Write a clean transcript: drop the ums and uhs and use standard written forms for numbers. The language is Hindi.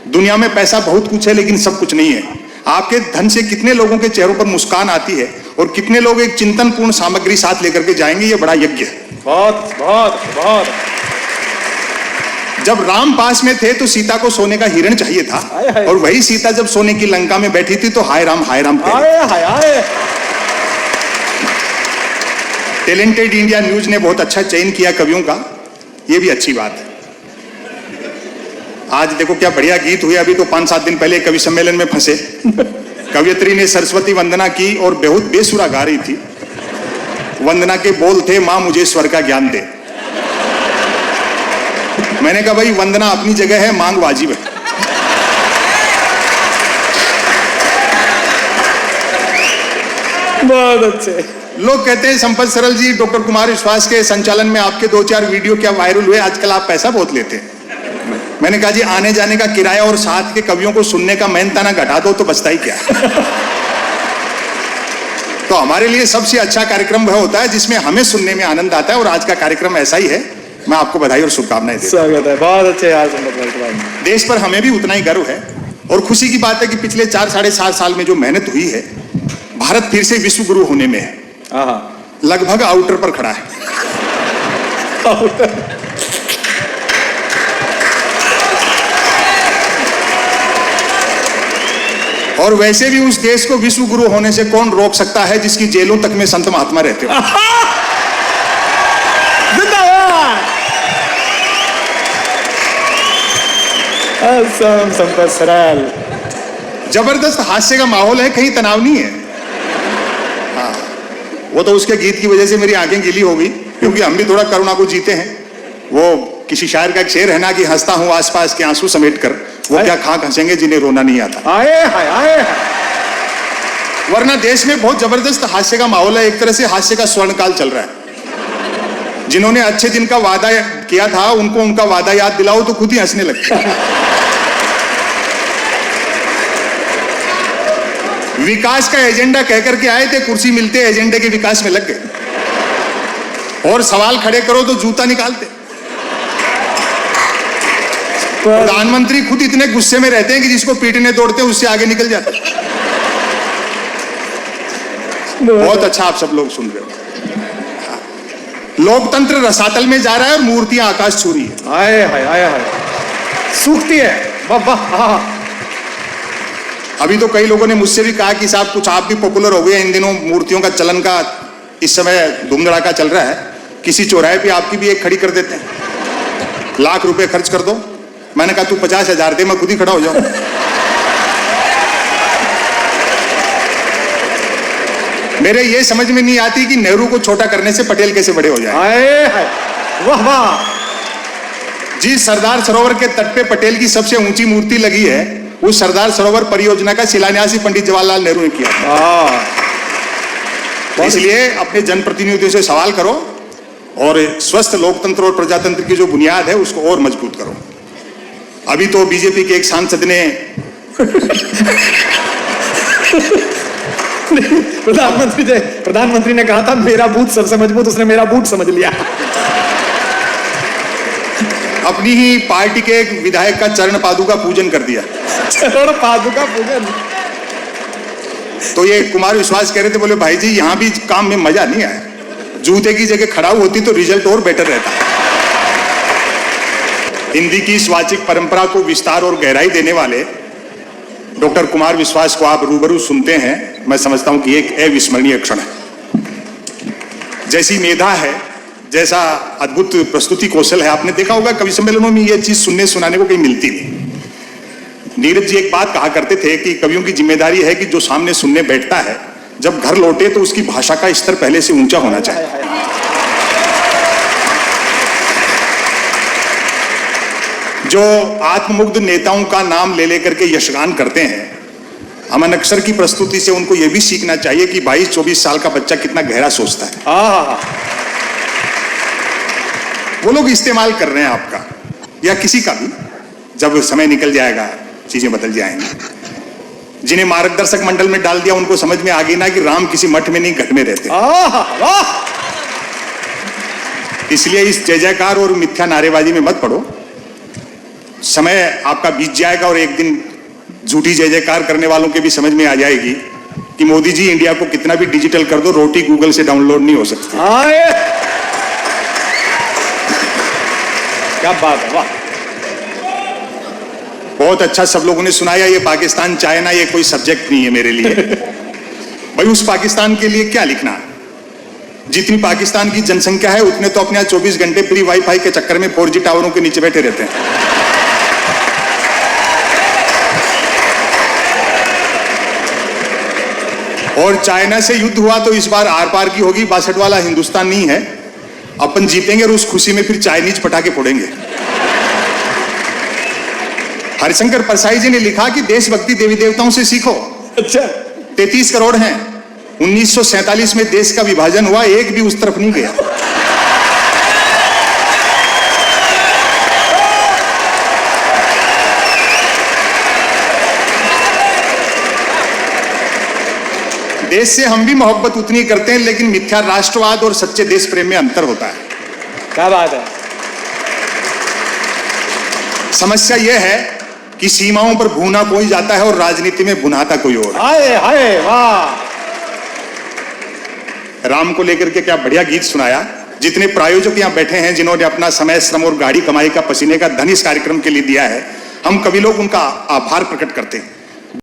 दुनिया में पैसा बहुत कुछ है लेकिन सब कुछ नहीं है। आपके धन से कितने लोगों के चेहरों पर मुस्कान आती है और कितने लोग एक चिंतनपूर्ण सामग्री साथ लेकर के जाएंगे, ये बड़ा यज्ञ है। बहुत बहुत बहुत। जब राम पास में थे तो सीता को सोने का हिरण चाहिए था, और वही सीता जब सोने की लंका में बैठी थी तो हाय राम टैलेंटेड इंडिया न्यूज ने बहुत अच्छा चयन किया कवियों का, ये भी अच्छी बात है। आज देखो क्या बढ़िया गीत हुए। अभी तो 5-7 दिन पहले कवि सम्मेलन में फंसे, कवियत्री ने सरस्वती वंदना की और बहुत बेसुरा गा रही थी। वंदना के बोल थे, मां मुझे स्वर का ज्ञान दे। मैंने कहा भाई वंदना अपनी जगह है, मांग वाजिब है। बहुत अच्छे। लोग कहते हैं संपत सरल जी, डॉक्टर कुमार विश्वास के संचालन में आपके 2-4 वीडियो क्या वायरल हुए, आजकल आप पैसा बहुत लेते हैं। मैंने कहा जी आने जाने का किराया और साथ के कवियों को सुनने का मेहनताना घटा दो तो बचता ही क्या। तो हमारे लिए सबसे अच्छा कार्यक्रम वह होता है जिसमें हमें सुनने में आनंद आता है, और आज का कार्यक्रम ऐसा ही है। मैं आपको बधाई और शुभकामनाएं देता हूं। स्वागत है, बहुत अच्छे यार। देश पर हमें भी उतना ही गर्व है और खुशी की बात है कि पिछले 4-7.5 साल में जो मेहनत हुई है, भारत फिर से विश्व गुरु होने में है। लगभग आउटर पर खड़ा है। और वैसे भी उस देश को विश्व गुरु होने से कौन रोक सकता है जिसकी जेलों तक में संत महात्मा रहते हो। संपत सरल। जबरदस्त हास्य का माहौल है, कहीं तनाव नहीं है। हाँ, वो तो उसके गीत की वजह से मेरी आंखें गीली हो गई, क्योंकि हम भी थोड़ा करुणा को जीते हैं। वो किसी शायर का एक शेर है ना कि हंसता हूं आसपास के आंसू समेट कर, वो क्या खाक हंसेंगे जिन्हें रोना नहीं आता। आए। वरना देश में बहुत जबरदस्त हास्य का माहौल है। एक तरह से हास्य का स्वर्णकाल चल रहा है। जिन्होंने अच्छे दिन का वादा किया था उनको उनका वादा याद दिलाओ तो खुद ही हंसने लगते हैं। विकास का एजेंडा कहकर के आए थे, कुर्सी मिलते एजेंडे के विकास में लग गए, और सवाल खड़े करो तो जूता निकालते। प्रधानमंत्री खुद इतने गुस्से में रहते हैं कि जिसको पीटने दौड़ते हैं उससे आगे निकल जाते हैं। बहुत अच्छा आप सब लोग सुन रहे हो। लोकतंत्र रसातल में जा रहा है और मूर्तियां आकाश छू रही है। आए सूखती है। अभी तो कई लोगों ने मुझसे भी कहा कि साहब कुछ आप भी पॉपुलर हो गए इन दिनों, मूर्तियों का चलन का इस समय धूमधड़ाका चल रहा है, किसी चौराहे पे आपकी भी एक खड़ी कर देते हैं, लाख रुपए खर्च कर दो। मैंने कहा तू 50,000 दे, मैं खुद ही खड़ा हो जाऊं। मेरे ये समझ में नहीं आती कि नेहरू को छोटा करने से पटेल कैसे बड़े हो जाए। वाह वाह जी, सरदार सरोवर के तट पे पटेल की सबसे ऊंची मूर्ति लगी है। उस सरदार सरोवर परियोजना का शिलान्यास ही पंडित जवाहरलाल नेहरू ने किया। इसलिए अपने जनप्रतिनिधियों से सवाल करो और स्वस्थ लोकतंत्र और प्रजातंत्र की जो बुनियाद है उसको और मजबूत करो। अभी तो बीजेपी के एक सांसद ने प्रधानमंत्री ने कहा था मेरा बूथ सबसे मजबूत, उसने मेरा बूथ समझ लिया। अपनी ही पार्टी के एक विधायक का चरण पादुका पूजन कर दिया। चरण पादुका पूजन। तो ये कुमार विश्वास कह रहे थे, बोले भाई जी यहाँ भी काम में मजा नहीं आया, जूते की जगह खड़ा होती तो रिजल्ट और बेटर रहता। हिंदी की स्वाचिक परंपरा को विस्तार और गहराई देने वाले डॉक्टर कुमार विश्वास को आप रूबरू सुनते हैं, मैं समझता हूं कि एक अविस्मरणीय क्षण है। जैसी मेधा है, जैसा अद्भुत प्रस्तुति कौशल है, आपने देखा होगा कवि सम्मेलनों में ये चीज सुनने सुनाने को कहीं मिलती नहीं। नीरज जी एक बात कहा करते थे कि कवियों की जिम्मेदारी है कि जो सामने सुनने बैठता है जब घर लौटे तो उसकी भाषा का स्तर पहले से ऊंचा होना चाहिए। जो आत्ममुग्ध नेताओं का नाम ले लेकर के यशगान करते हैं, अमन अक्सर की प्रस्तुति से उनको यह भी सीखना चाहिए कि 22-24 साल का बच्चा कितना गहरा सोचता है। वो लोग इस्तेमाल कर रहे हैं आपका या किसी का भी। जब समय निकल जाएगा चीजें बदल जाएंगी। जिन्हें मार्गदर्शक मंडल में डाल दिया उनको समझ में आ गई ना कि राम किसी मठ में नहीं घट में रहते। इसलिए इस जय जयकार और मिथ्या नारेबाजी में मत पड़ो। समय आपका बीत जाएगा और एक दिन झूठी जय जयकार करने वालों के भी समझ में आ जाएगी कि मोदी जी इंडिया को कितना भी डिजिटल कर दो, रोटी गूगल से डाउनलोड नहीं हो सकती। क्या बात है, वाह। बहुत अच्छा सब लोगों ने सुनाया। ये पाकिस्तान चाइना ये कोई सब्जेक्ट नहीं है मेरे लिए। भाई उस पाकिस्तान के लिए क्या लिखना? जितनी पाकिस्तान की जनसंख्या है उतने तो अपने यहाँ 24 घंटे फ्री वाईफाई के चक्कर में 4G टावरों के नीचे बैठे रहते हैं। और चाइना से युद्ध हुआ तो इस बार आर पार की होगी, 62 वाला हिंदुस्तान नहीं है। अपन जीतेंगे और उस खुशी में फिर चाइनीज पटाखे फोड़ेंगे। हरिशंकर परसाई जी ने लिखा कि देशभक्ति देवी देवताओं से सीखो। अच्छा, 33 करोड़ हैं। 1947 में देश का विभाजन हुआ, एक भी उस तरफ नहीं गया। देश से हम भी मोहब्बत उतनी करते हैं, लेकिन मिथ्या राष्ट्रवाद और सच्चे देश प्रेम में अंतर होता है। क्या बात है। समस्या यह है कि सीमाओं पर भूना कोई जाता है और राजनीति में भुनाता कोई और। हाय हाय वाह। राम को लेकर के क्या बढ़िया गीत सुनाया। जितने प्रायोजक यहां बैठे हैं, जिन्होंने अपना समय, श्रम और गाड़ी कमाई का, पसीने का धन इस कार्यक्रम के लिए दिया है, हम कवि लोग उनका आभार प्रकट करते हैं।